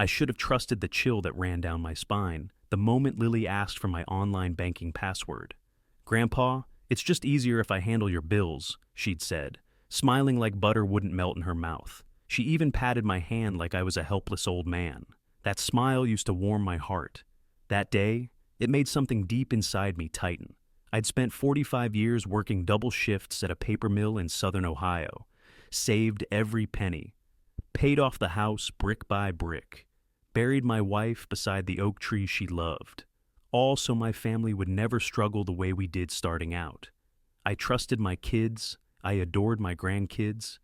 I should have trusted the chill that ran down my spine the moment Lily asked for my online banking password. "Grandpa, it's just easier if I handle your bills," she'd said, smiling like butter wouldn't melt in her mouth. She even patted my hand like I was a helpless old man. That smile used to warm my heart. That day, it made something deep inside me tighten. I'd spent 45 years working double shifts at a paper mill in southern Ohio, saved every penny, paid off the house brick by brick, buried my wife beside the oak tree she loved, all so my family would never struggle the way we did starting out. I trusted my kids, I adored my grandkids,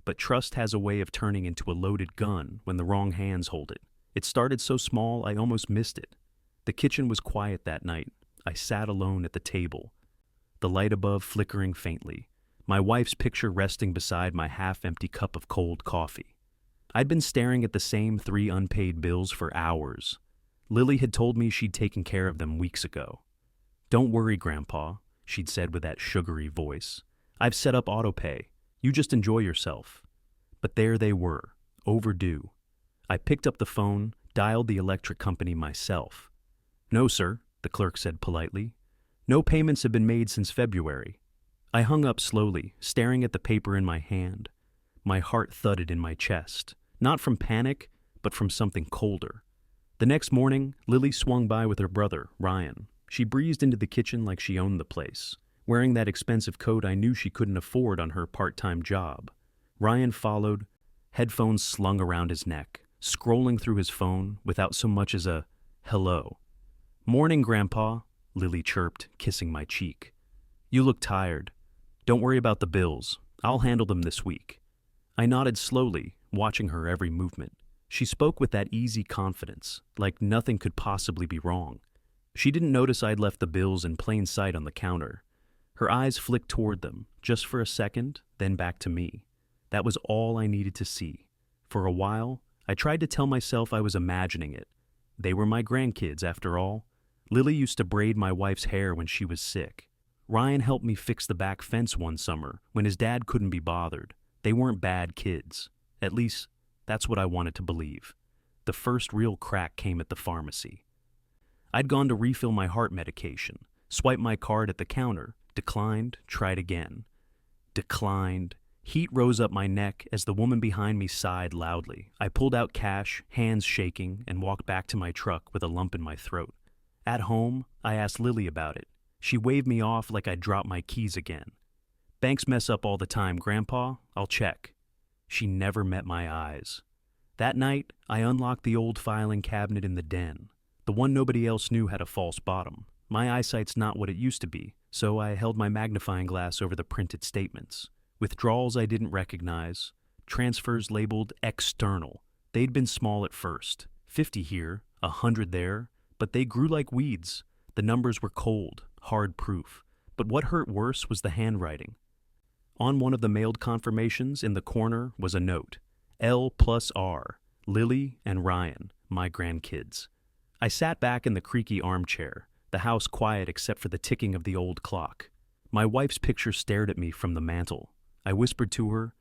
but trust has a way of turning into a loaded gun when the wrong hands hold it. It started so small I almost missed it. The kitchen was quiet that night. I sat alone at the table, the light above flickering faintly, my wife's picture resting beside my half-empty cup of cold coffee. I'd been staring at the same 3 unpaid bills for hours. Lily had told me she'd taken care of them weeks ago. "Don't worry, Grandpa," she'd said with that sugary voice. "I've set up autopay. You just enjoy yourself." But there they were, overdue. I picked up the phone, dialed the electric company myself. "No, sir," the clerk said politely. "No payments have been made since February." I hung up slowly, staring at the paper in my hand. My heart thudded in my chest, not from panic, but from something colder. The next morning, Lily swung by with her brother, Ryan. She breezed into the kitchen like she owned the place, wearing that expensive coat I knew she couldn't afford on her part-time job. Ryan followed, headphones slung around his neck, scrolling through his phone without so much as a hello. "Morning, Grandpa," Lily chirped, kissing my cheek. "You look tired. Don't worry about the bills. I'll handle them this week." I nodded slowly, watching her every movement. She spoke with that easy confidence, like nothing could possibly be wrong. She didn't notice I'd left the bills in plain sight on the counter. Her eyes flicked toward them, just for a second, then back to me. That was all I needed to see. For a while, I tried to tell myself I was imagining it. They were my grandkids, after all. Lily used to braid my wife's hair when she was sick. Ryan helped me fix the back fence one summer when his dad couldn't be bothered. They weren't bad kids. At least, that's what I wanted to believe. The first real crack came at the pharmacy. I'd gone to refill my heart medication, swiped my card at the counter, declined, tried again. Declined. Heat rose up my neck as the woman behind me sighed loudly. I pulled out cash, hands shaking, and walked back to my truck with a lump in my throat. At home, I asked Lily about it. She waved me off like I'd dropped my keys again. "Banks mess up all the time, Grandpa. I'll check." She never met my eyes. That night, I unlocked the old filing cabinet in the den. The one nobody else knew had a false bottom. My eyesight's not what it used to be, so I held my magnifying glass over the printed statements. Withdrawals I didn't recognize, transfers labeled external. They'd been small at first, 50 here, 100 there, but they grew like weeds. The numbers were cold, hard proof. But what hurt worse was the handwriting. On one of the mailed confirmations in the corner was a note. L+R, Lily and Ryan, my grandkids. I sat back in the creaky armchair, the house quiet except for the ticking of the old clock. My wife's picture stared at me from the mantel. I whispered to her,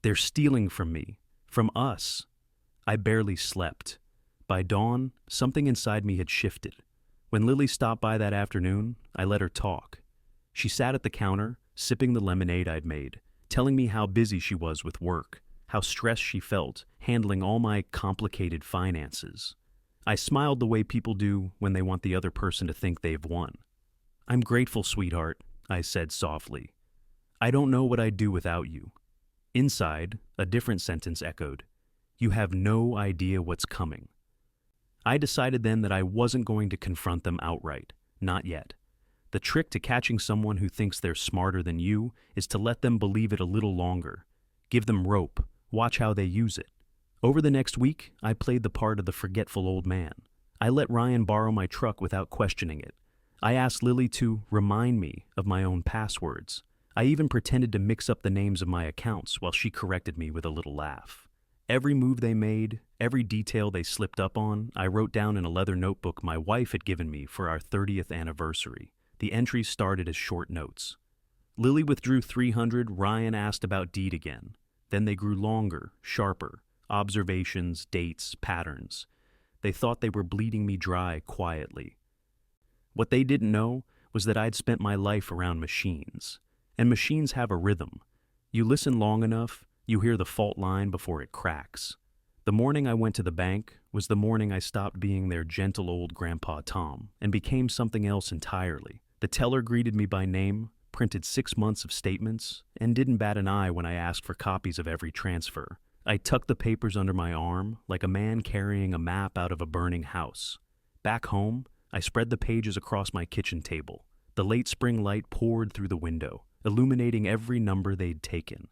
"They're stealing from me, from us." I barely slept. By dawn, something inside me had shifted. When Lily stopped by that afternoon, I let her talk. She sat at the counter, sipping the lemonade I'd made, telling me how busy she was with work, how stressed she felt, handling all my complicated finances. I smiled the way people do when they want the other person to think they've won. "I'm grateful, sweetheart," I said softly. "I don't know what I'd do without you." Inside, a different sentence echoed. "You have no idea what's coming." I decided then that I wasn't going to confront them outright, not yet. The trick to catching someone who thinks they're smarter than you is to let them believe it a little longer. Give them rope, watch how they use it. Over the next week, I played the part of the forgetful old man. I let Ryan borrow my truck without questioning it. I asked Lily to remind me of my own passwords. I even pretended to mix up the names of my accounts while she corrected me with a little laugh. Every move they made, every detail they slipped up on, I wrote down in a leather notebook my wife had given me for our 30th anniversary. The entries started as short notes. Lily withdrew $300, Ryan asked about deed again. Then they grew longer, sharper. observations, dates, patterns. They thought they were bleeding me dry quietly. What they didn't know was that I'd spent my life around machines. And machines have a rhythm. You listen long enough, you hear the fault line before it cracks. The morning I went to the bank was the morning I stopped being their gentle old Grandpa Tom and became something else entirely. The teller greeted me by name, printed 6 months of statements, and didn't bat an eye when I asked for copies of every transfer. I tucked the papers under my arm like a man carrying a map out of a burning house. Back home, I spread the pages across my kitchen table. The late spring light poured through the window, illuminating every number they'd taken.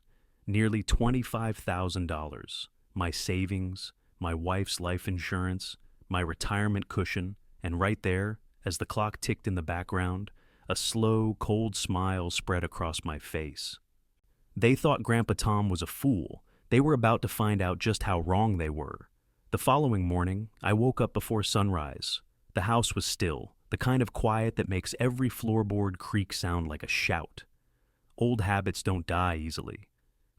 Nearly $25,000. My savings, my wife's life insurance, my retirement cushion, and right there, as the clock ticked in the background, a slow, cold smile spread across my face. They thought Grandpa Tom was a fool. They were about to find out just how wrong they were. The following morning, I woke up before sunrise. The house was still, the kind of quiet that makes every floorboard creak sound like a shout. Old habits don't die easily.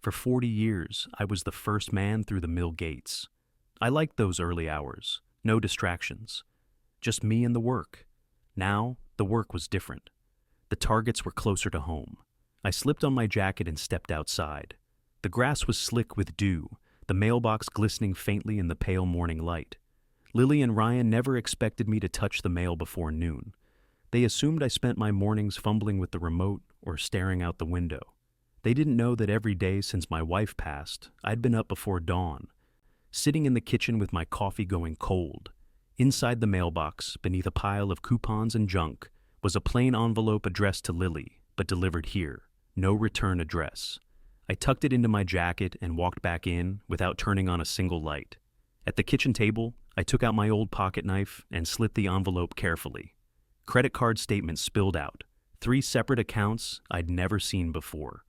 For 40 years, I was the first man through the mill gates. I liked those early hours. No distractions. Just me and the work. Now, the work was different. The targets were closer to home. I slipped on my jacket and stepped outside. The grass was slick with dew, the mailbox glistening faintly in the pale morning light. Lily and Ryan never expected me to touch the mail before noon. They assumed I spent my mornings fumbling with the remote or staring out the window. They didn't know that every day since my wife passed, I'd been up before dawn, sitting in the kitchen with my coffee going cold. Inside the mailbox, beneath a pile of coupons and junk, was a plain envelope addressed to Lily, but delivered here. No return address. I tucked it into my jacket and walked back in without turning on a single light. At the kitchen table, I took out my old pocket knife and slit the envelope carefully. Credit card statements spilled out. 3 separate accounts I'd never seen before.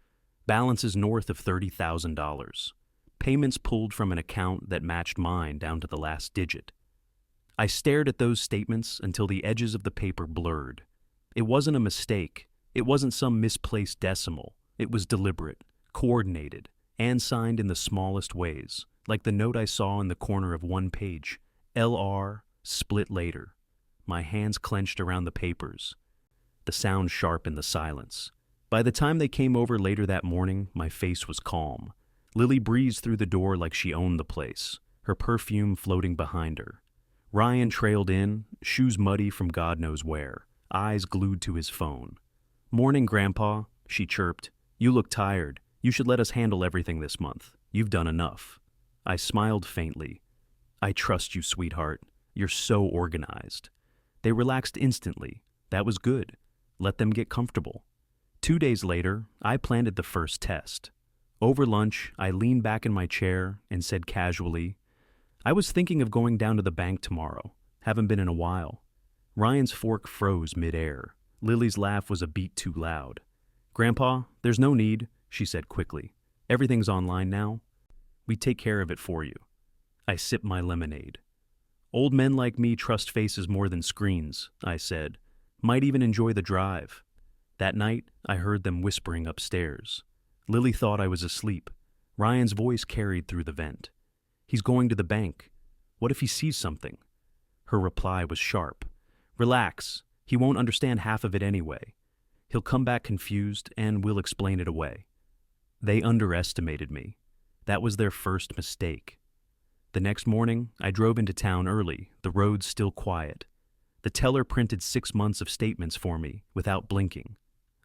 Balances north of $30,000. Payments pulled from an account that matched mine down to the last digit. I stared at those statements until the edges of the paper blurred. It wasn't a mistake. It wasn't some misplaced decimal. It was deliberate, coordinated, and signed in the smallest ways, like the note I saw in the corner of one page. LR, split later. My hands clenched around the papers. The sound sharp in the silence. By the time they came over later that morning, my face was calm. Lily breezed through the door like she owned the place, her perfume floating behind her. Ryan trailed in, shoes muddy from God knows where, eyes glued to his phone. "Morning, Grandpa," she chirped. "You look tired. You should let us handle everything this month. You've done enough." I smiled faintly. "I trust you, sweetheart. You're so organized." They relaxed instantly. That was good. Let them get comfortable. 2 days later, I planted the first test. Over lunch, I leaned back in my chair and said casually, "I was thinking of going down to the bank tomorrow. Haven't been in a while." Ryan's fork froze midair. Lily's laugh was a beat too loud. "Grandpa, there's no need," she said quickly. "Everything's online now. We take care of it for you." I sipped my lemonade. "Old men like me trust faces more than screens," I said. "Might even enjoy the drive." That night, I heard them whispering upstairs. Lily thought I was asleep. Ryan's voice carried through the vent. "He's going to the bank. What if he sees something?" Her reply was sharp. "Relax. He won't understand half of it anyway. He'll come back confused, and we'll explain it away." They underestimated me. That was their first mistake. The next morning, I drove into town early, the roads still quiet. The teller printed 6 months of statements for me, without blinking.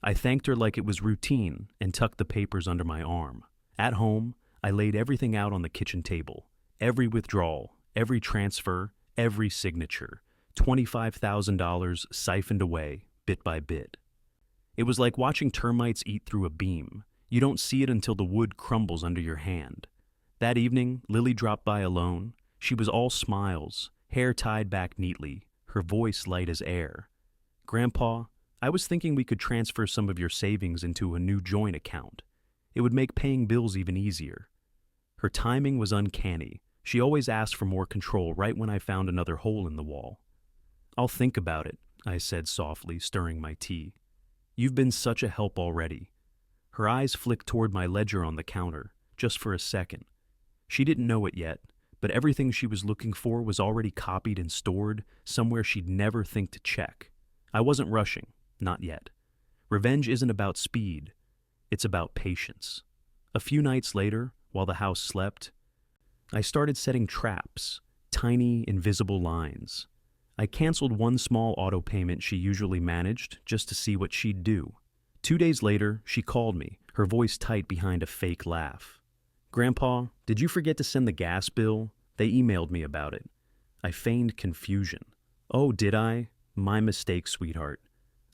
I thanked her like it was routine and tucked the papers under my arm. At home, I laid everything out on the kitchen table. Every withdrawal, every transfer, every signature. $25,000 siphoned away, bit by bit. It was like watching termites eat through a beam. You don't see it until the wood crumbles under your hand. That evening, Lily dropped by alone. She was all smiles, hair tied back neatly, her voice light as air. "Grandpa, I was thinking we could transfer some of your savings into a new joint account. It would make paying bills even easier." Her timing was uncanny. She always asked for more control right when I found another hole in the wall. "I'll think about it," I said softly, stirring my tea. "You've been such a help already." Her eyes flicked toward my ledger on the counter, just for a second. She didn't know it yet, but everything she was looking for was already copied and stored somewhere she'd never think to check. I wasn't rushing, not yet. Revenge isn't about speed, it's about patience. A few nights later, while the house slept, I started setting traps, tiny, invisible lines. I canceled one small auto payment she usually managed just to see what she'd do. 2 days later, she called me, her voice tight behind a fake laugh. "Grandpa, did you forget to send the gas bill? They emailed me about it." I feigned confusion. "Oh, did I? My mistake, sweetheart.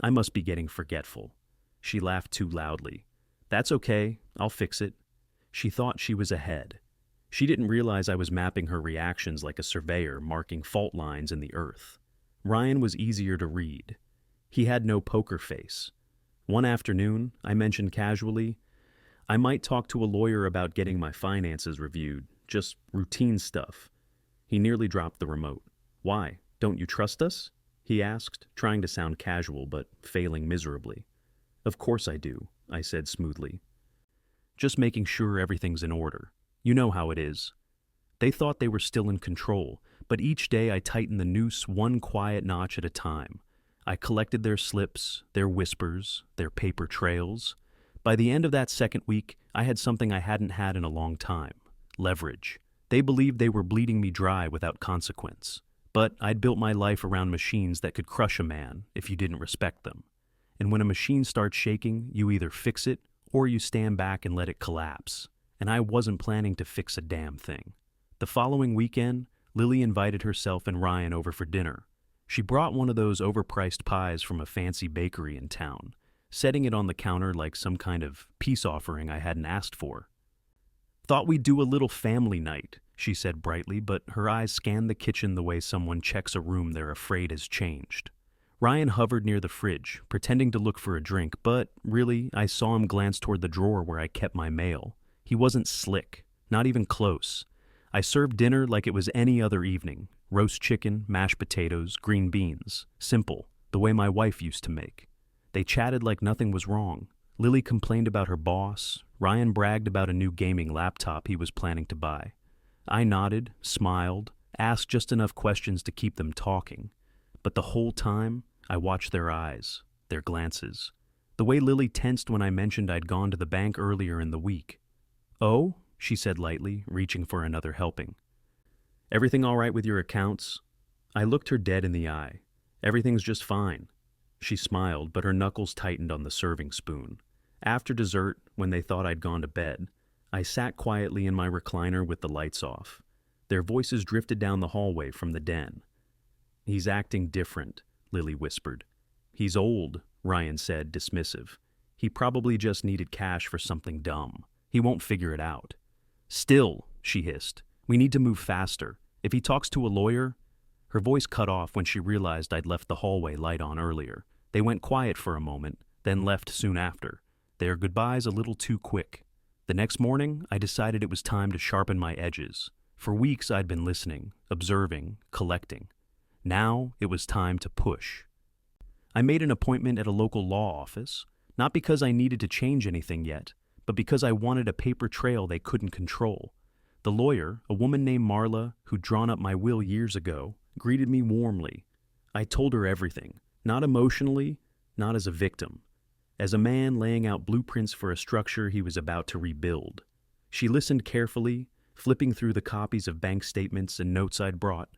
I must be getting forgetful." She laughed too loudly. "That's okay, I'll fix it." She thought she was ahead. She didn't realize I was mapping her reactions like a surveyor marking fault lines in the earth. Ryan was easier to read. He had no poker face. One afternoon, I mentioned casually, "I might talk to a lawyer about getting my finances reviewed, just routine stuff." He nearly dropped the remote. "Why? Don't you trust us?" he asked, trying to sound casual but failing miserably. "Of course I do," I said smoothly. "Just making sure everything's in order. You know how it is." They thought they were still in control, but each day I tightened the noose one quiet notch at a time. I collected their slips, their whispers, their paper trails. By the end of that second week, I had something I hadn't had in a long time: leverage. They believed they were bleeding me dry without consequence. But I'd built my life around machines that could crush a man if you didn't respect them. And when a machine starts shaking, you either fix it or you stand back and let it collapse. And I wasn't planning to fix a damn thing. The following weekend, Lily invited herself and Ryan over for dinner. She brought one of those overpriced pies from a fancy bakery in town, setting it on the counter like some kind of peace offering I hadn't asked for. "Thought we'd do a little family night," she said brightly, but her eyes scanned the kitchen the way someone checks a room they're afraid has changed. Ryan hovered near the fridge, pretending to look for a drink, but really, I saw him glance toward the drawer where I kept my mail. He wasn't slick, not even close. I served dinner like it was any other evening: roast chicken, mashed potatoes, green beans. Simple, the way my wife used to make. They chatted like nothing was wrong. Lily complained about her boss. Ryan bragged about a new gaming laptop he was planning to buy. I nodded, smiled, asked just enough questions to keep them talking. But the whole time, I watched their eyes, their glances. The way Lily tensed when I mentioned I'd gone to the bank earlier in the week. "Oh?" she said lightly, reaching for another helping. "Everything all right with your accounts?" I looked her dead in the eye. "Everything's just fine." She smiled, but her knuckles tightened on the serving spoon. After dessert, when they thought I'd gone to bed, I sat quietly in my recliner with the lights off. Their voices drifted down the hallway from the den. "He's acting different," Lily whispered. "He's old," Ryan said, dismissive. "He probably just needed cash for something dumb. He won't figure it out." "Still," she hissed, "we need to move faster. If he talks to a lawyer—" Her voice cut off when she realized I'd left the hallway light on earlier. They went quiet for a moment, then left soon after, their goodbyes a little too quick. The next morning, I decided it was time to sharpen my edges. For weeks I'd been listening, observing, collecting. Now it was time to push. I made an appointment at a local law office, not because I needed to change anything yet, but because I wanted a paper trail they couldn't control. The lawyer, a woman named Marla, who'd drawn up my will years ago, greeted me warmly. I told her everything, not emotionally, not as a victim, as a man laying out blueprints for a structure he was about to rebuild. She listened carefully, flipping through the copies of bank statements and notes I'd brought.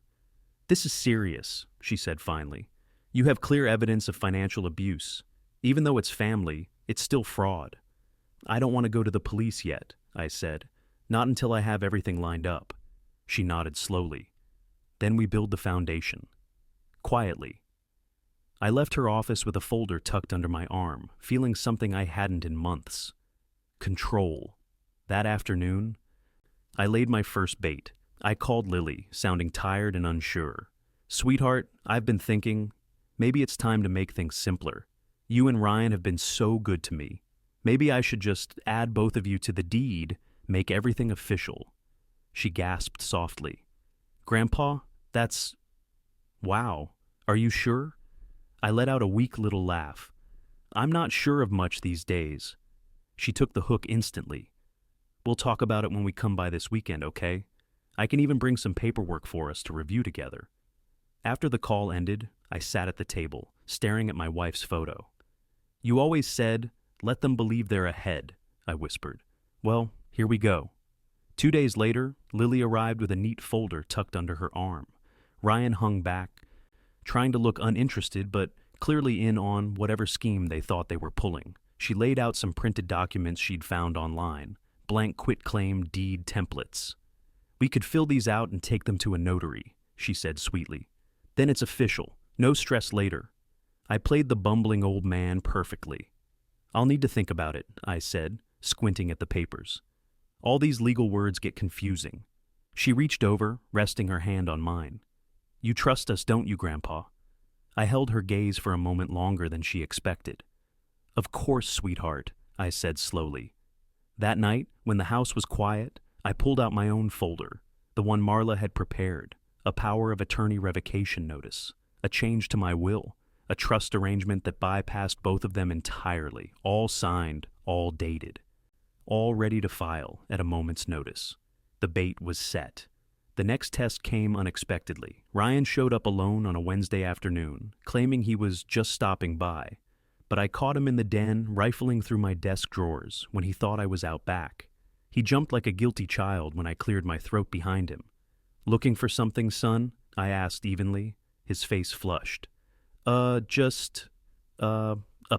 "This is serious," she said finally. "You have clear evidence of financial abuse. Even though it's family, it's still fraud." "I don't want to go to the police yet," I said. "Not until I have everything lined up." She nodded slowly. "Then we build the foundation." Quietly. I left her office with a folder tucked under my arm, feeling something I hadn't in months. Control. That afternoon, I laid my first bait. I called Lily, sounding tired and unsure. "Sweetheart, I've been thinking, maybe it's time to make things simpler. You and Ryan have been so good to me. Maybe I should just add both of you to the deed, make everything official." She gasped softly. "Grandpa, that's... Wow, are you sure?" I let out a weak little laugh. "I'm not sure of much these days." She took the hook instantly. We'll talk about it when we come by this weekend, okay? I can even bring some paperwork for us to review together. After the call ended, I sat at the table, staring at my wife's photo. You always said, let them believe they're ahead, I whispered. Well, here we go. 2 days later, Lily arrived with a neat folder tucked under her arm. Ryan hung back, trying to look uninterested but clearly in on whatever scheme they thought they were pulling. She laid out some printed documents she'd found online, blank quitclaim deed templates. We could fill these out and take them to a notary, she said sweetly. Then it's official. No stress later. I played the bumbling old man perfectly. I'll need to think about it, I said, squinting at the papers. All these legal words get confusing. She reached over, resting her hand on mine. You trust us, don't you, Grandpa? I held her gaze for a moment longer than she expected. Of course, sweetheart, I said slowly. That night, when the house was quiet, I pulled out my own folder, the one Marla had prepared, a power of attorney revocation notice, a change to my will, a trust arrangement that bypassed both of them entirely, all signed, all dated, all ready to file at a moment's notice. The bait was set. The next test came unexpectedly. Ryan showed up alone on a Wednesday afternoon, claiming he was just stopping by. But I caught him in the den, rifling through my desk drawers when he thought I was out back. He jumped like a guilty child when I cleared my throat behind him. Looking for something, son? I asked evenly. His face flushed. A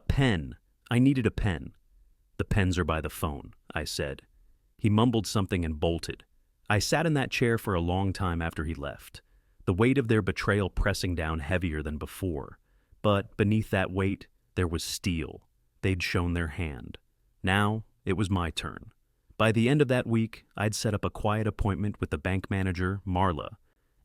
pen. I needed a pen. The pens are by the phone, I said. He mumbled something and bolted. I sat in that chair for a long time after he left, the weight of their betrayal pressing down heavier than before. But beneath that weight, there was steel. They'd shown their hand. Now, it was my turn. By the end of that week, I'd set up a quiet appointment with the bank manager, Marla,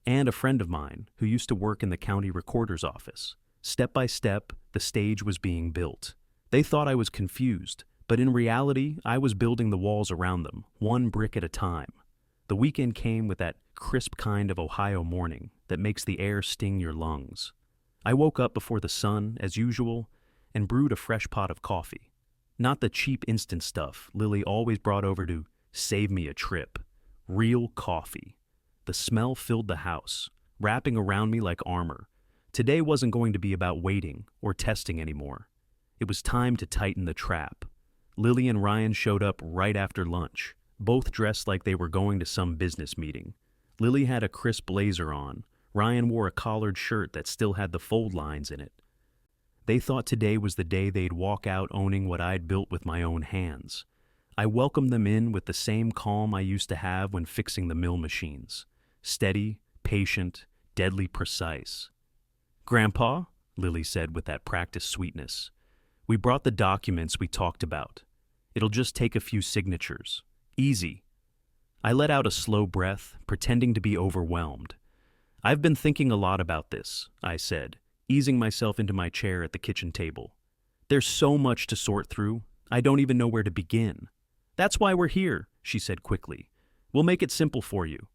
and a friend of mine who used to work in the county recorder's office. Step by step, the stage was being built. They thought I was confused, but in reality, I was building the walls around them, one brick at a time. The weekend came with that crisp kind of Ohio morning that makes the air sting your lungs. I woke up before the sun, as usual, and brewed a fresh pot of coffee. Not the cheap instant stuff Lily always brought over to save me a trip. Real coffee. The smell filled the house, wrapping around me like armor. Today wasn't going to be about waiting or testing anymore. It was time to tighten the trap. Lily and Ryan showed up right after lunch, both dressed like they were going to some business meeting. Lily had a crisp blazer on. Ryan wore a collared shirt that still had the fold lines in it. They thought today was the day they'd walk out owning what I'd built with my own hands. I welcomed them in with the same calm I used to have when fixing the mill machines. Steady, patient, deadly precise. Grandpa, Lily said with that practiced sweetness, we brought the documents we talked about. It'll just take a few signatures. Easy. I let out a slow breath, pretending to be overwhelmed. I've been thinking a lot about this, I said, easing myself into my chair at the kitchen table. There's so much to sort through, I don't even know where to begin. That's why we're here, she said quickly. We'll make it simple for you.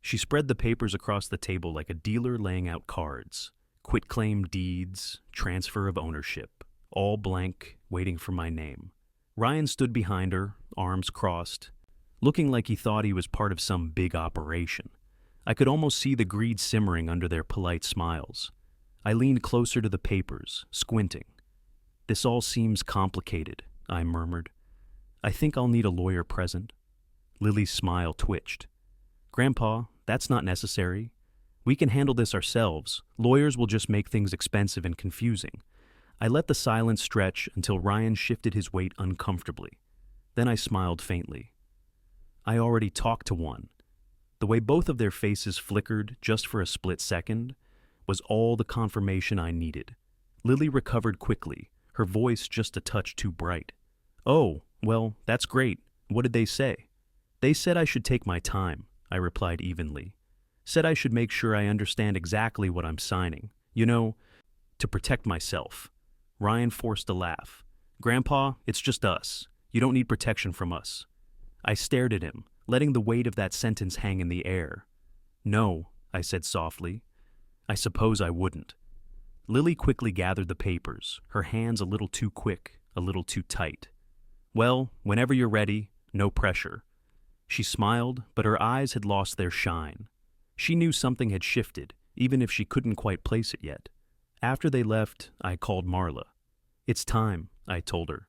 She spread the papers across the table like a dealer laying out cards. Quitclaim deeds, transfer of ownership, all blank, waiting for my name. Ryan stood behind her, arms crossed, looking like he thought he was part of some big operation. I could almost see the greed simmering under their polite smiles. I leaned closer to the papers, squinting. This all seems complicated, I murmured. I think I'll need a lawyer present. Lily's smile twitched. Grandpa, that's not necessary. We can handle this ourselves. Lawyers will just make things expensive and confusing. I let the silence stretch until Ryan shifted his weight uncomfortably. Then I smiled faintly. I already talked to one. The way both of their faces flickered just for a split second was all the confirmation I needed. Lily recovered quickly, her voice just a touch too bright. Oh, well, that's great. What did they say? They said I should take my time, I replied evenly. Said I should make sure I understand exactly what I'm signing. You know, to protect myself. Ryan forced a laugh. Grandpa, it's just us. You don't need protection from us. I stared at him, letting the weight of that sentence hang in the air. No, I said softly. I suppose I wouldn't. Lily quickly gathered the papers, her hands a little too quick, a little too tight. Well, whenever you're ready, no pressure. She smiled, but her eyes had lost their shine. She knew something had shifted, even if she couldn't quite place it yet. After they left, I called Marla. "It's time," I told her.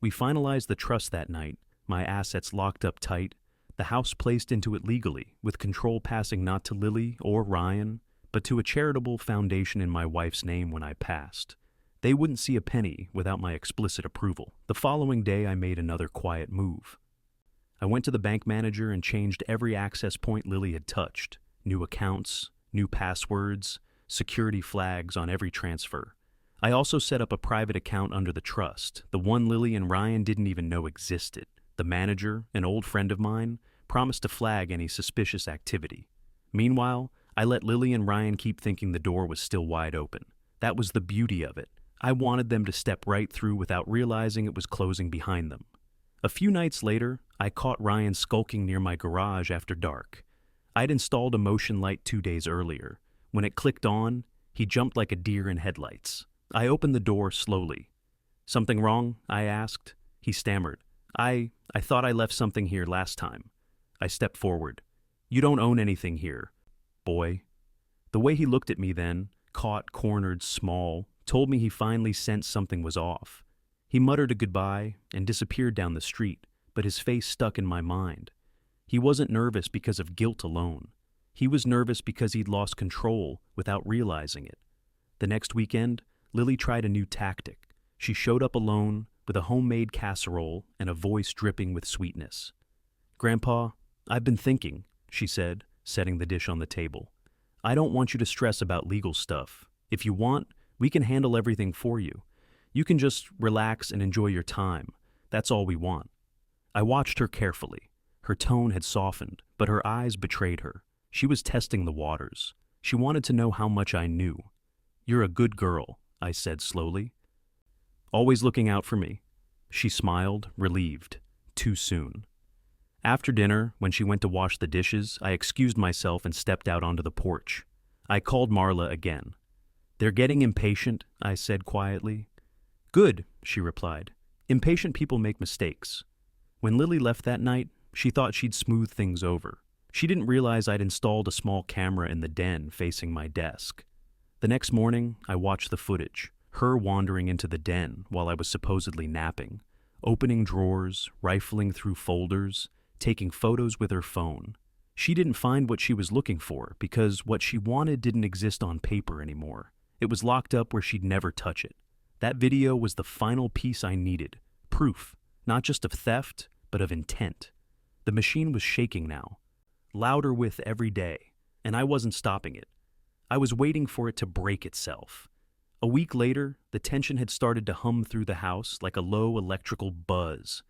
We finalized the trust that night, my assets locked up tight, the house placed into it legally, with control passing not to Lily or Ryan, but to a charitable foundation in my wife's name when I passed. They wouldn't see a penny without my explicit approval. The following day, I made another quiet move. I went to the bank manager and changed every access point Lily had touched. New accounts, new passwords, security flags on every transfer. I also set up a private account under the trust, the one Lily and Ryan didn't even know existed. The manager, an old friend of mine, promised to flag any suspicious activity. Meanwhile, I let Lily and Ryan keep thinking the door was still wide open. That was the beauty of it. I wanted them to step right through without realizing it was closing behind them. A few nights later, I caught Ryan skulking near my garage after dark. I'd installed a motion light 2 days earlier. When it clicked on, he jumped like a deer in headlights. I opened the door slowly. "Something wrong?" I asked. He stammered. I thought I left something here last time." I stepped forward. "You don't own anything here, boy." The way he looked at me then, caught, cornered, small, told me he finally sensed something was off. He muttered a goodbye and disappeared down the street, but his face stuck in my mind. He wasn't nervous because of guilt alone. He was nervous because he'd lost control without realizing it. The next weekend, Lily tried a new tactic. She showed up alone with a homemade casserole and a voice dripping with sweetness. "Grandpa, I've been thinking," she said, setting the dish on the table. "I don't want you to stress about legal stuff. If you want, we can handle everything for you. You can just relax and enjoy your time. That's all we want." I watched her carefully. Her tone had softened, but her eyes betrayed her. She was testing the waters. She wanted to know how much I knew. "You're a good girl," I said slowly. "Always looking out for me." She smiled, relieved. Too soon. After dinner, when she went to wash the dishes, I excused myself and stepped out onto the porch. I called Marla again. "They're getting impatient," I said quietly. "Good," she replied. "Impatient people make mistakes." When Lily left that night, she thought she'd smooth things over. She didn't realize I'd installed a small camera in the den facing my desk. The next morning, I watched the footage, her wandering into the den while I was supposedly napping, opening drawers, rifling through folders, taking photos with her phone. She didn't find what she was looking for because what she wanted didn't exist on paper anymore. It was locked up where she'd never touch it. That video was the final piece I needed. Proof, not just of theft, but of intent. The machine was shaking now, louder with every day, and I wasn't stopping it. I was waiting for it to break itself. A week later, the tension had started to hum through the house like a low electrical buzz.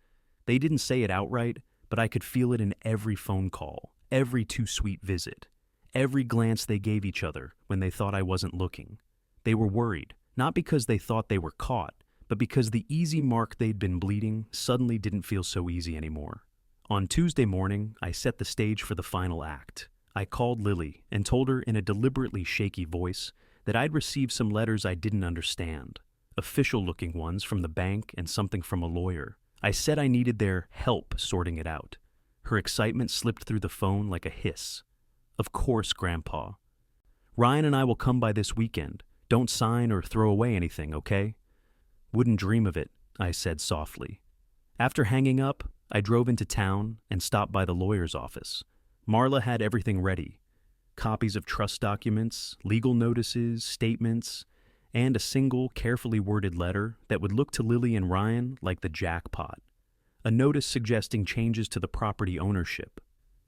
They didn't say it outright, but I could feel it in every phone call, every too-sweet visit, every glance they gave each other when they thought I wasn't looking. They were worried, not because they thought they were caught, but because the easy mark they'd been bleeding suddenly didn't feel so easy anymore. On Tuesday morning, I set the stage for the final act. I called Lily and told her in a deliberately shaky voice that I'd received some letters I didn't understand, official-looking ones from the bank and something from a lawyer. I said I needed their help sorting it out. Her excitement slipped through the phone like a hiss. "Of course, Grandpa. Ryan and I will come by this weekend. Don't sign or throw away anything, okay?" "Wouldn't dream of it," I said softly. After hanging up, I drove into town and stopped by the lawyer's office. Marla had everything ready. Copies of trust documents, legal notices, statements, and a single, carefully worded letter that would look to Lily and Ryan like the jackpot. A notice suggesting changes to the property ownership.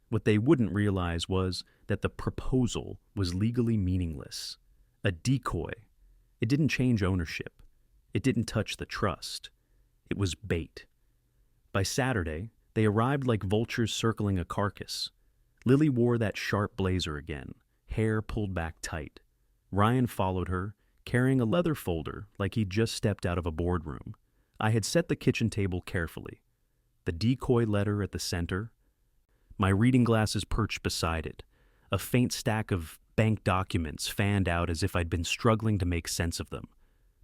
What they wouldn't realize was that the proposal was legally meaningless. A decoy. It didn't change ownership. It didn't touch the trust. It was bait. By Saturday, they arrived like vultures circling a carcass. Lily wore that sharp blazer again, hair pulled back tight. Ryan followed her, carrying a leather folder like he'd just stepped out of a boardroom. I had set the kitchen table carefully. The decoy letter at the center. My reading glasses perched beside it. A faint stack of bank documents fanned out as if I'd been struggling to make sense of them.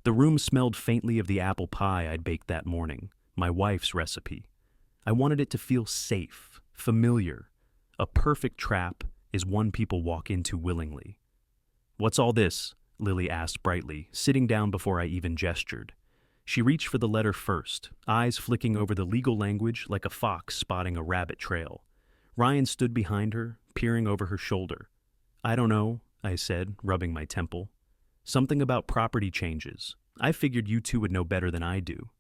The room smelled faintly of the apple pie I'd baked that morning, my wife's recipe. I wanted it to feel safe, Familiar. A perfect trap is one people walk into willingly. "What's all this?" Lily asked brightly, sitting down before I even gestured. She reached for the letter first, eyes flicking over the legal language like a fox spotting a rabbit trail. Ryan stood behind her, peering over her shoulder. "I don't know," I said, rubbing my temple. "Something about property changes. I figured you two would know better than I do."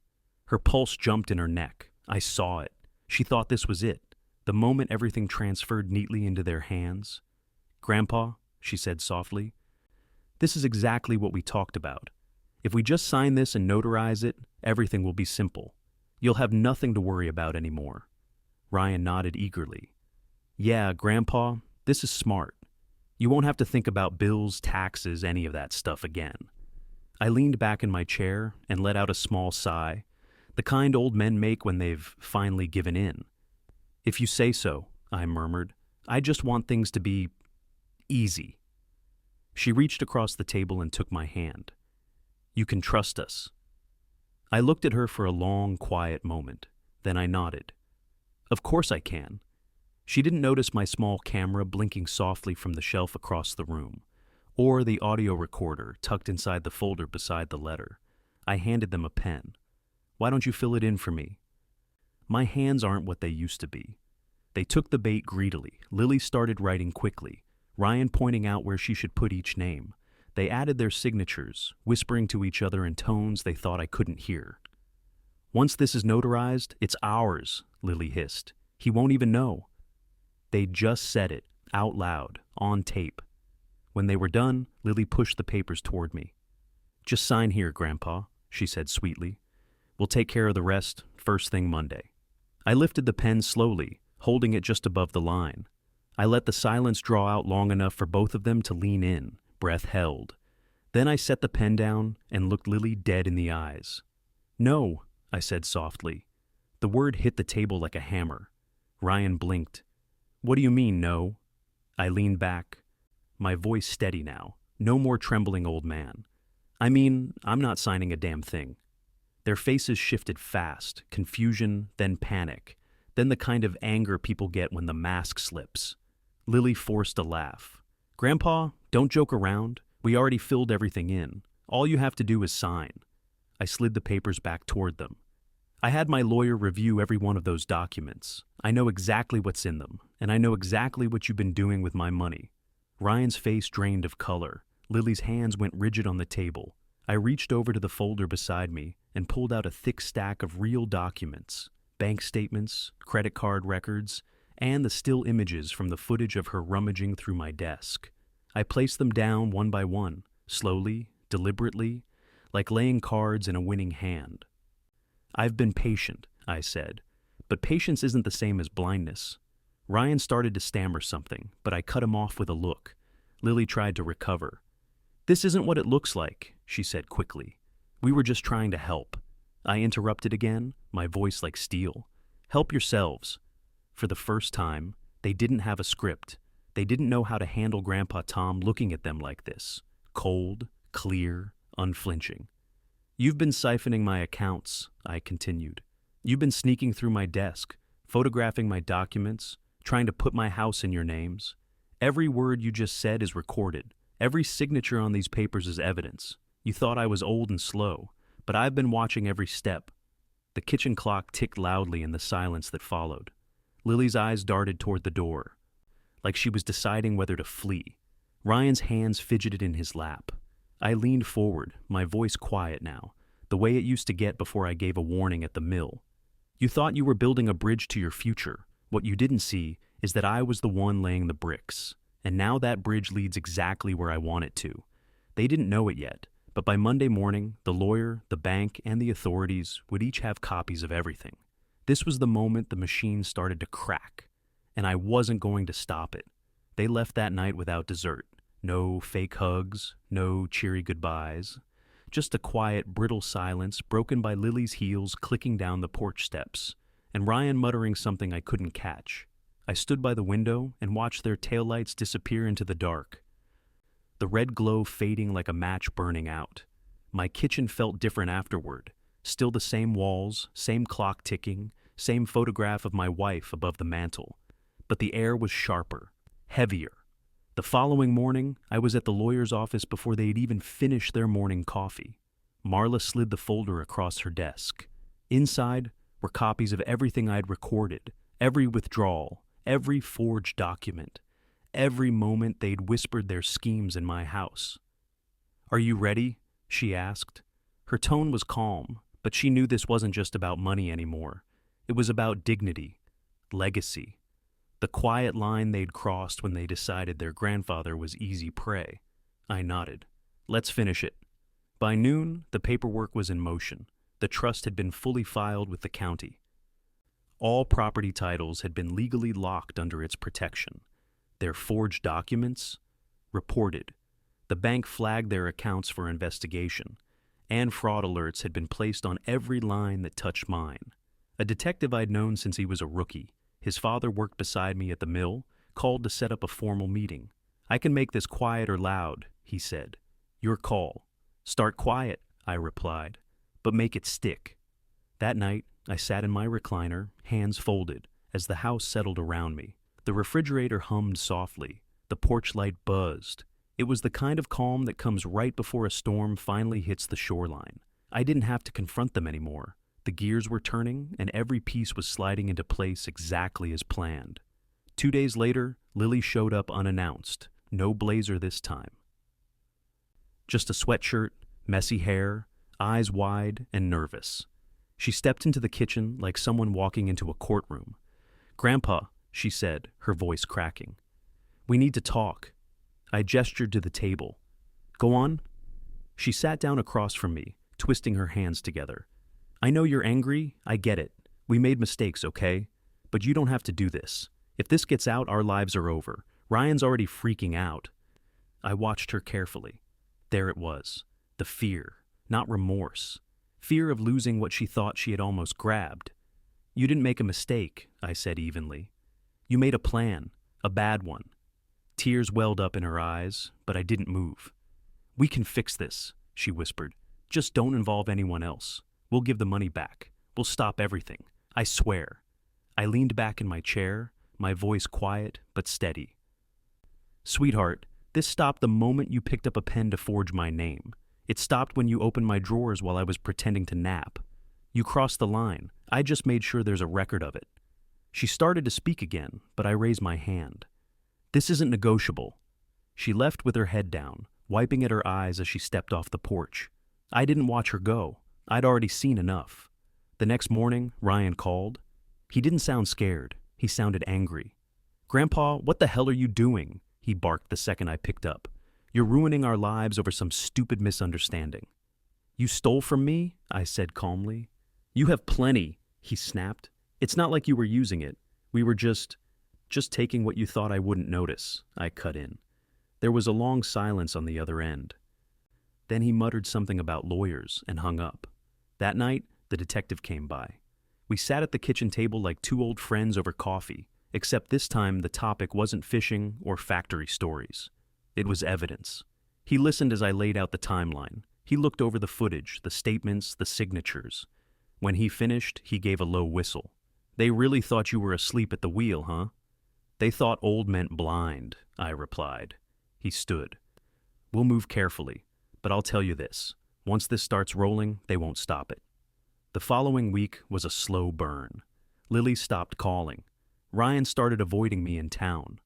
Her pulse jumped in her neck. I saw it. She thought this was it, the moment everything transferred neatly into their hands. "Grandpa," she said softly, "this is exactly what we talked about. If we just sign this and notarize it, everything will be simple. You'll have nothing to worry about anymore." Ryan nodded eagerly. "Yeah, Grandpa, this is smart. You won't have to think about bills, taxes, any of that stuff again." I leaned back in my chair and let out a small sigh, the kind old men make when they've finally given in. "If you say so," I murmured. "I just want things to be easy." She reached across the table and took my hand. "You can trust us." I looked at her for a long, quiet moment. Then I nodded. "Of course I can." She didn't notice my small camera blinking softly from the shelf across the room, or the audio recorder tucked inside the folder beside the letter. I handed them a pen. "Why don't you fill it in for me?" My hands aren't what they used to be. They took the bait greedily. Lily started writing quickly, Ryan pointing out where she should put each name. They added their signatures, whispering to each other in tones they thought I couldn't hear. "Once this is notarized, it's ours," Lily hissed. "He won't even know." They just said it, out loud, on tape. When they were done, Lily pushed the papers toward me. "Just sign here, Grandpa," she said sweetly. "We'll take care of the rest first thing Monday." I lifted the pen slowly, holding it just above the line. I let the silence draw out long enough for both of them to lean in, breath held. Then I set the pen down and looked Lily dead in the eyes. "No," I said softly. The word hit the table like a hammer. Ryan blinked. "What do you mean, no?" I leaned back, my voice steady now. No more trembling old man. "I mean, I'm not signing a damn thing." Their faces shifted fast, confusion, then panic, then the kind of anger people get when the mask slips. Lily forced a laugh. "Grandpa, don't joke around. We already filled everything in. All you have to do is sign." I slid the papers back toward them. "I had my lawyer review every one of those documents. I know exactly what's in them, and I know exactly what you've been doing with my money." Ryan's face drained of color. Lily's hands went rigid on the table. I reached over to the folder beside me and pulled out a thick stack of real documents, bank statements, credit card records, and the still images from the footage of her rummaging through my desk. I placed them down one by one, slowly, deliberately, like laying cards in a winning hand. "I've been patient," I said, "but patience isn't the same as blindness." Ryan started to stammer something, but I cut him off with a look. Lily tried to recover. "This isn't what it looks like," she said quickly. "We were just trying to help." I interrupted again, my voice like steel. "Help yourselves." For the first time, they didn't have a script. They didn't know how to handle Grandpa Tom looking at them like this, cold, clear, unflinching. "You've been siphoning my accounts," I continued. "You've been sneaking through my desk, photographing my documents, trying to put my house in your names. Every word you just said is recorded. Every signature on these papers is evidence. You thought I was old and slow, but I've been watching every step." The kitchen clock ticked loudly in the silence that followed. Lily's eyes darted toward the door, like she was deciding whether to flee. Ryan's hands fidgeted in his lap. I leaned forward, my voice quiet now, the way it used to get before I gave a warning at the mill. "You thought you were building a bridge to your future. What you didn't see is that I was the one laying the bricks. And now that bridge leads exactly where I want it to." They didn't know it yet, but by Monday morning, the lawyer, the bank, and the authorities would each have copies of everything. This was the moment the machine started to crack, and I wasn't going to stop it. They left that night without dessert. No fake hugs, no cheery goodbyes. Just a quiet, brittle silence broken by Lily's heels clicking down the porch steps, and Ryan muttering something I couldn't catch. I stood by the window and watched their taillights disappear into the dark, the red glow fading like a match burning out. My kitchen felt different afterward. Still the same walls, same clock ticking, same photograph of my wife above the mantel. but the air was sharper, heavier. The following morning, I was at the lawyer's office before they'd even finished their morning coffee. Marla slid the folder across her desk. Inside were copies of everything I'd recorded, every withdrawal, every forged document, every moment they'd whispered their schemes in my house. "Are you ready?" she asked. Her tone was calm, but she knew this wasn't just about money anymore. It was about dignity, legacy, the quiet line they'd crossed when they decided their grandfather was easy prey. I nodded. "Let's finish it." By noon, the paperwork was in motion. The trust had been fully filed with the county. All property titles had been legally locked under its protection. Their forged documents? Reported. The bank flagged their accounts for investigation, and fraud alerts had been placed on every line that touched mine. A detective I'd known since he was a rookie. His father worked beside me at the mill, called to set up a formal meeting. "I can make this quiet or loud," he said. "Your call." "Start quiet," I replied, "but make it stick." That night, I sat in my recliner, hands folded, as the house settled around me. The refrigerator hummed softly. The porch light buzzed. It was the kind of calm that comes right before a storm finally hits the shoreline. I didn't have to confront them anymore. The gears were turning, and every piece was sliding into place exactly as planned. 2 days later, Lily showed up unannounced. No blazer this time. Just a sweatshirt, messy hair, eyes wide and nervous. She stepped into the kitchen like someone walking into a courtroom. "Grandpa," she said, her voice cracking. "We need to talk." I gestured to the table. "Go on." She sat down across from me, twisting her hands together. "I know you're angry, I get it. We made mistakes, okay? But you don't have to do this. If this gets out, our lives are over. Ryan's already freaking out." I watched her carefully. There it was. The fear, not remorse. Fear of losing what she thought she had almost grabbed. "You didn't make a mistake," I said evenly. "You made a plan, a bad one." Tears welled up in her eyes, but I didn't move. "We can fix this," she whispered. "Just don't involve anyone else. We'll give the money back. We'll stop everything. I swear." I leaned back in my chair, my voice quiet but steady. "Sweetheart, this stopped the moment you picked up a pen to forge my name. It stopped when you opened my drawers while I was pretending to nap. You crossed the line. I just made sure there's a record of it." She started to speak again, but I raised my hand. "This isn't negotiable." She left with her head down, wiping at her eyes as she stepped off the porch. I didn't watch her go. I'd already seen enough. The next morning, Ryan called. He didn't sound scared. He sounded angry. "Grandpa, what the hell are you doing?" he barked the second I picked up. "You're ruining our lives over some stupid misunderstanding." "You stole from me?" I said calmly. "You have plenty," he snapped. "It's not like you were using it. We were just taking what you thought I wouldn't notice," I cut in. There was a long silence on the other end. Then he muttered something about lawyers and hung up. That night, the detective came by. We sat at the kitchen table like two old friends over coffee, except this time the topic wasn't fishing or factory stories. It was evidence. He listened as I laid out the timeline. He looked over the footage, the statements, the signatures. When he finished, he gave a low whistle. "They really thought you were asleep at the wheel, huh?" "They thought old meant blind," I replied. He stood. "We'll move carefully, but I'll tell you this. Once this starts rolling, they won't stop it." The following week was a slow burn. Lily stopped calling. Ryan started avoiding me in town.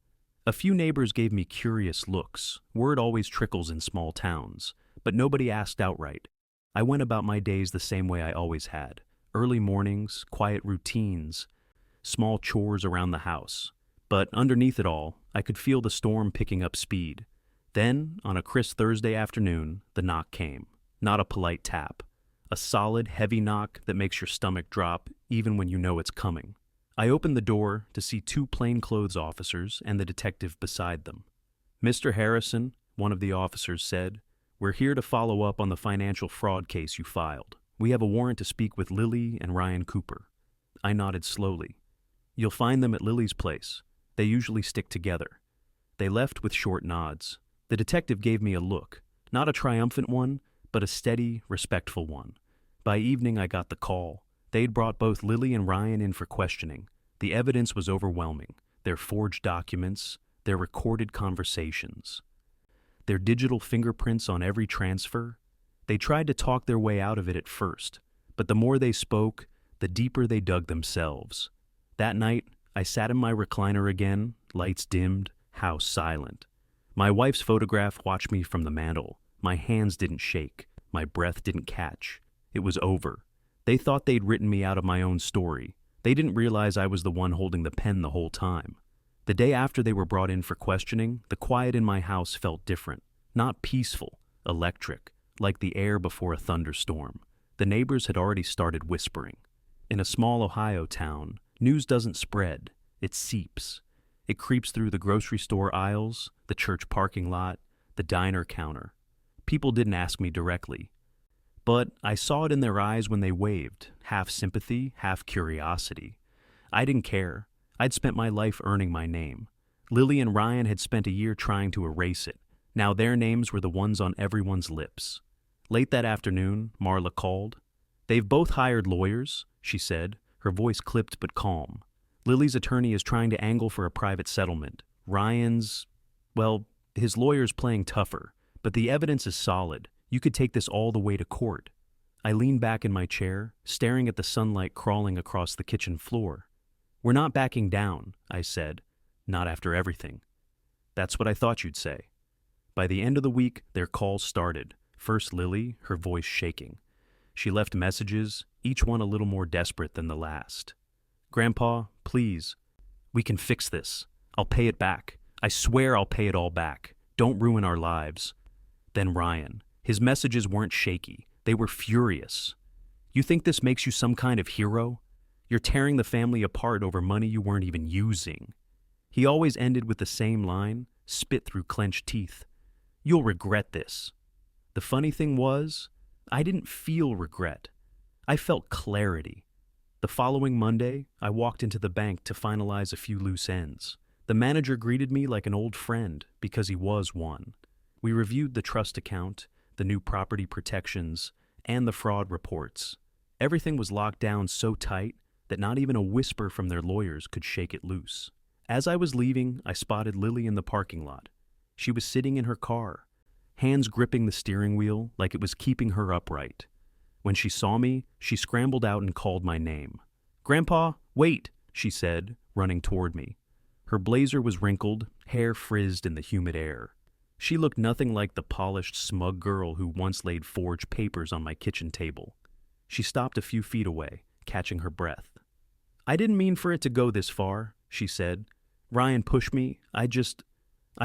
A few neighbors gave me curious looks. Word always trickles in small towns, but nobody asked outright. I went about my days the same way I always had. Early mornings, quiet routines, small chores around the house. But underneath it all, I could feel the storm picking up speed. Then, on a crisp Thursday afternoon, the knock came. Not a polite tap. A solid, heavy knock that makes your stomach drop even when you know it's coming. I opened the door to see two plainclothes officers and the detective beside them. "Mr. Harrison," one of the officers said, "we're here to follow up on the financial fraud case you filed. We have a warrant to speak with Lily and Ryan Cooper." I nodded slowly. "You'll find them at Lily's place. They usually stick together." They left with short nods. The detective gave me a look, not a triumphant one, but a steady, respectful one. By evening, I got the call. They'd brought both Lily and Ryan in for questioning. The evidence was overwhelming. their forged documents, their recorded conversations, their digital fingerprints on every transfer. They tried to talk their way out of it at first, but the more they spoke, the deeper they dug themselves. That night, I sat in my recliner again, lights dimmed, house silent. My wife's photograph watched me from the mantel. My hands didn't shake. My breath didn't catch. It was over. They thought they'd written me out of my own story. They didn't realize I was the one holding the pen the whole time. The day after they were brought in for questioning, the quiet in my house felt different. Not peaceful, electric, like the air before a thunderstorm. The neighbors had already started whispering. In a small Ohio town, news doesn't spread, it seeps. It creeps through the grocery store aisles, the church parking lot, the diner counter. People didn't ask me directly, but I saw it in their eyes when they waved, half sympathy, half curiosity. I didn't care. I'd spent my life earning my name. Lily and Ryan had spent a year trying to erase it. Now their names were the ones on everyone's lips. Late that afternoon, Marla called. "They've both hired lawyers," she said, her voice clipped but calm. "Lily's attorney is trying to angle for a private settlement. Ryan's, well, his lawyer's playing tougher, but the evidence is solid. You could take this all the way to court." I leaned back in my chair, staring at the sunlight crawling across the kitchen floor. "We're not backing down," I said. "Not after everything." "That's what I thought you'd say." By the end of the week, their calls started. First Lily, her voice shaking. She left messages, each one a little more desperate than the last. "Grandpa, please. We can fix this. I'll pay it back. I swear I'll pay it all back. Don't ruin our lives." Then Ryan. His messages weren't shaky. They were furious. "You think this makes you some kind of hero? You're tearing the family apart over money you weren't even using." He always ended with the same line, spit through clenched teeth. "You'll regret this." The funny thing was, I didn't feel regret. I felt clarity. The following Monday, I walked into the bank to finalize a few loose ends. The manager greeted me like an old friend, because he was one. We reviewed the trust account, the new property protections, and the fraud reports. Everything was locked down so tight that not even a whisper from their lawyers could shake it loose. As I was leaving, I spotted Lily in the parking lot. She was sitting in her car, hands gripping the steering wheel like it was keeping her upright. When she saw me, she scrambled out and called my name. "Grandpa, wait," she said, running toward me. Her blazer was wrinkled, hair frizzed in the humid air. She looked nothing like the polished, smug girl who once laid forged papers on my kitchen table. She stopped a few feet away, catching her breath. "I didn't mean for it to go this far," she said. "Ryan pushed me. I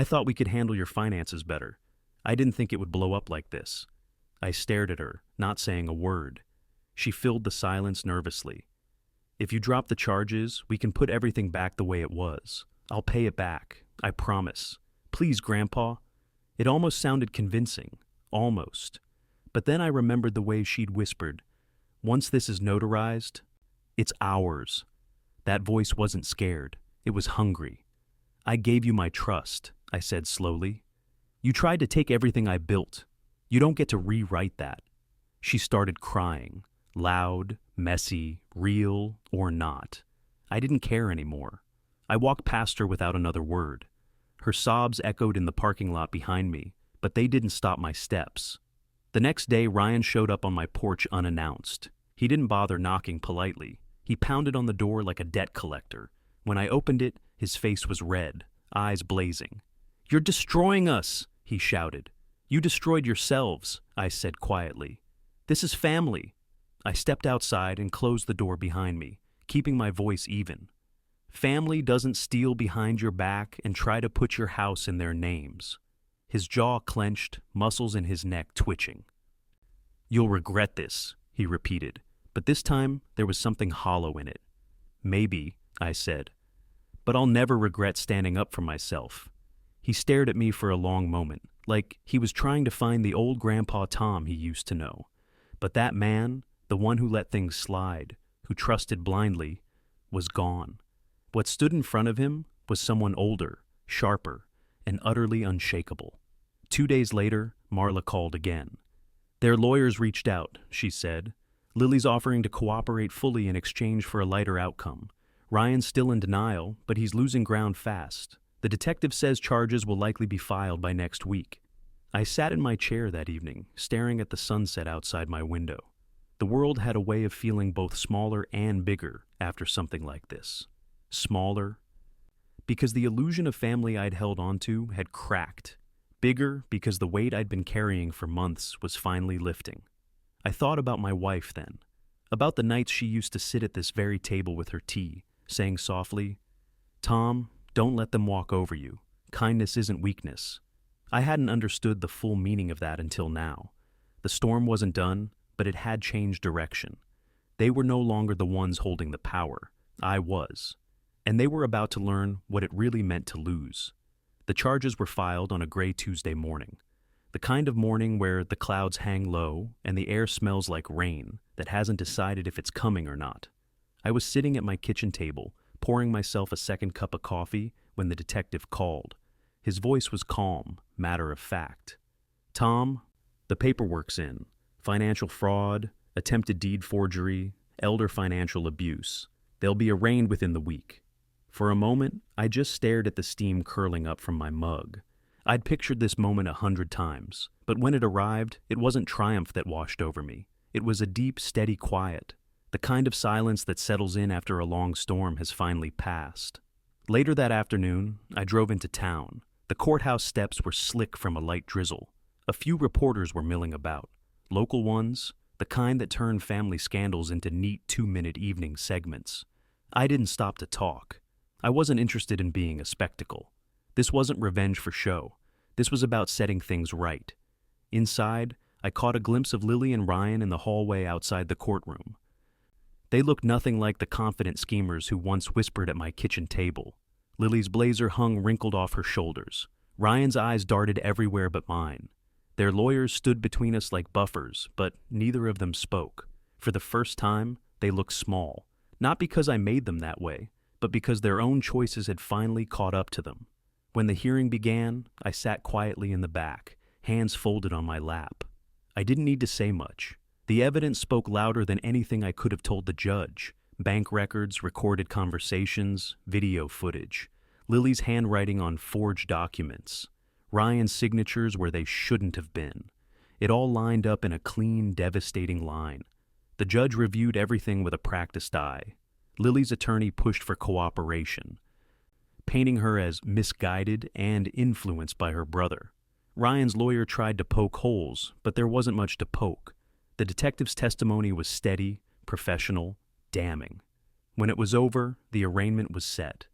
thought we could handle your finances better. I didn't think it would blow up like this." I stared at her, not saying a word. She filled the silence nervously. "If you drop the charges, we can put everything back the way it was. I'll pay it back. I promise. Please, Grandpa." It almost sounded convincing. Almost. But then I remembered the way she'd whispered, "Once this is notarized, it's ours." That voice wasn't scared. It was hungry. "I gave you my trust," I said slowly. "You tried to take everything I built. You don't get to rewrite that." She started crying. Loud, messy, real, or not. I didn't care anymore. I walked past her without another word. Her sobs echoed in the parking lot behind me, but they didn't stop my steps. The next day, Ryan showed up on my porch unannounced. He didn't bother knocking politely. He pounded on the door like a debt collector. When I opened it, his face was red, eyes blazing. "You're destroying us," he shouted. "You destroyed yourselves," I said quietly. "This is family." I stepped outside and closed the door behind me, keeping my voice even. Family doesn't steal behind your back and try to put your house in their names. His jaw clenched, muscles in his neck twitching. "You'll regret this," he repeated, but this time there was something hollow in it. "Maybe," I said, "but I'll never regret standing up for myself." He stared at me for a long moment, like he was trying to find the old Grandpa Tom he used to know. But that man, the one who let things slide, who trusted blindly, was gone. What stood in front of him was someone older, sharper, and utterly unshakable. 2 days later, Marla called again. "Their lawyers reached out," she said. "Lily's offering to cooperate fully in exchange for a lighter outcome. Ryan's still in denial, but he's losing ground fast. The detective says charges will likely be filed by next week. I sat in my chair that evening, staring at the sunset outside my window. The world had a way of feeling both smaller and bigger after something like this. Smaller, because the illusion of family I'd held onto had cracked. Bigger, because the weight I'd been carrying for months was finally lifting. I thought about my wife then, about the nights she used to sit at this very table with her tea, saying softly, "Tom, don't let them walk over you. Kindness isn't weakness." I hadn't understood the full meaning of that until now. The storm wasn't done, but it had changed direction. They were no longer the ones holding the power. I was. And they were about to learn what it really meant to lose. The charges were filed on a gray Tuesday morning. The kind of morning where the clouds hang low and the air smells like rain that hasn't decided if it's coming or not. I was sitting at my kitchen table, pouring myself a second cup of coffee when the detective called. His voice was calm, matter of fact. "Tom, the paperwork's in. Financial fraud, attempted deed forgery, elder financial abuse. They'll be arraigned within the week." For a moment, I just stared at the steam curling up from my mug. I'd pictured this moment 100 times, but when it arrived, it wasn't triumph that washed over me. It was a deep, steady quiet. The kind of silence that settles in after a long storm has finally passed. Later that afternoon, I drove into town. The courthouse steps were slick from a light drizzle. A few reporters were milling about. Local ones, the kind that turn family scandals into neat 2-minute evening segments. I didn't stop to talk. I wasn't interested in being a spectacle. This wasn't revenge for show. This was about setting things right. Inside, I caught a glimpse of Lily and Ryan in the hallway outside the courtroom. They looked nothing like the confident schemers who once whispered at my kitchen table. Lily's blazer hung wrinkled off her shoulders. Ryan's eyes darted everywhere but mine. Their lawyers stood between us like buffers, but neither of them spoke. For the first time, they looked small. Not because I made them that way, but because their own choices had finally caught up to them. When the hearing began, I sat quietly in the back, hands folded on my lap. I didn't need to say much. The evidence spoke louder than anything I could have told the judge. Bank records, recorded conversations, video footage. Lily's handwriting on forged documents. Ryan's signatures where they shouldn't have been. It all lined up in a clean, devastating line. The judge reviewed everything with a practiced eye. Lily's attorney pushed for cooperation, painting her as misguided and influenced by her brother. Ryan's lawyer tried to poke holes, but there wasn't much to poke. The detective's testimony was steady, professional, damning. When it was over, the arraignment was set.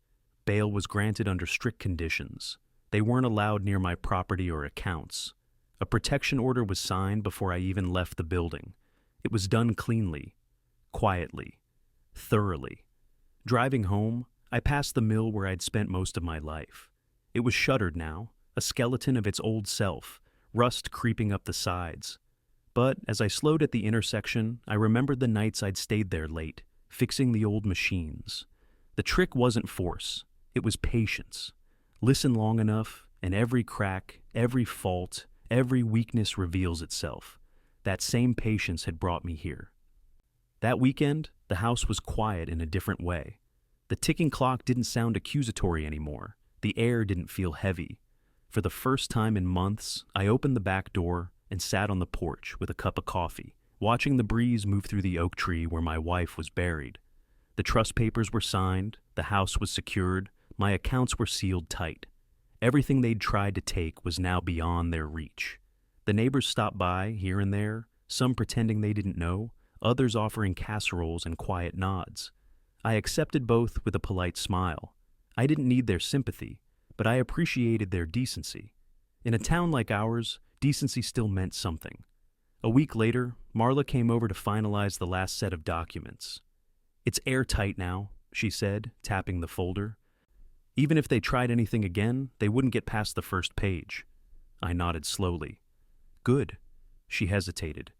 Bail was granted under strict conditions. They weren't allowed near my property or accounts. A protection order was signed before I even left the building. It was done cleanly, quietly, thoroughly. Driving home, I passed the mill where I'd spent most of my life. It was shuttered now, a skeleton of its old self, rust creeping up the sides. But as I slowed at the intersection, I remembered the nights I'd stayed there late, fixing the old machines. The trick wasn't force, it was patience. Listen long enough, and every crack, every fault, every weakness reveals itself. That same patience had brought me here. That weekend, the house was quiet in a different way. The ticking clock didn't sound accusatory anymore. The air didn't feel heavy. For the first time in months, I opened the back door and sat on the porch with a cup of coffee, watching the breeze move through the oak tree where my wife was buried. The trust papers were signed, the house was secured, my accounts were sealed tight. Everything they'd tried to take was now beyond their reach. The neighbors stopped by here and there, some pretending they didn't know, others offering casseroles and quiet nods. I accepted both with a polite smile. I didn't need their sympathy, but I appreciated their decency. In a town like ours, decency still meant something. A week later, Marla came over to finalize the last set of documents. "It's airtight now," she said, tapping the folder. "Even if they tried anything again, they wouldn't get past the first page." I nodded slowly. "Good." She hesitated.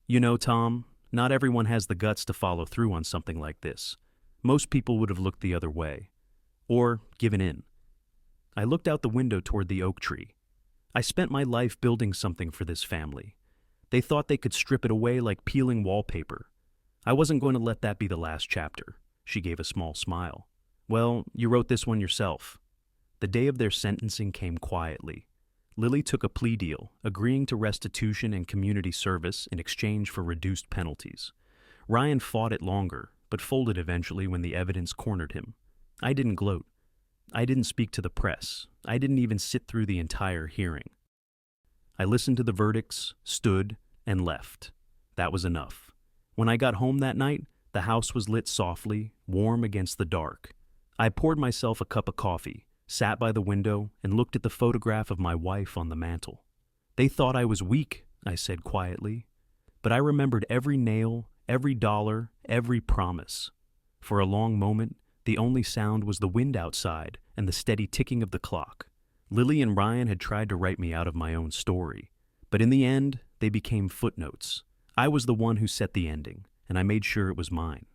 "You know, Tom, not everyone has the guts to follow through on something like this. Most people would have looked the other way. Or given in." I looked out the window toward the oak tree. I spent my life building something for this family. They thought they could strip it away like peeling wallpaper. I wasn't going to let that be the last chapter. She gave a small smile. Well, you wrote this one yourself. The day of their sentencing came quietly. Lily took a plea deal, agreeing to restitution and community service in exchange for reduced penalties. Ryan fought it longer, but folded eventually when the evidence cornered him. I didn't gloat. I didn't speak to the press. I didn't even sit through the entire hearing. I listened to the verdicts, stood, and left. That was enough. When I got home that night, the house was lit softly, warm against the dark. I poured myself a cup of coffee, sat by the window, and looked at the photograph of my wife on the mantel. They thought I was weak, I said quietly. But I remembered every nail, every dollar, every promise. For a long moment, the only sound was the wind outside and the steady ticking of the clock. Lily and Ryan had tried to write me out of my own story, but in the end, they became footnotes. I was the one who set the ending, and I made sure it was mine.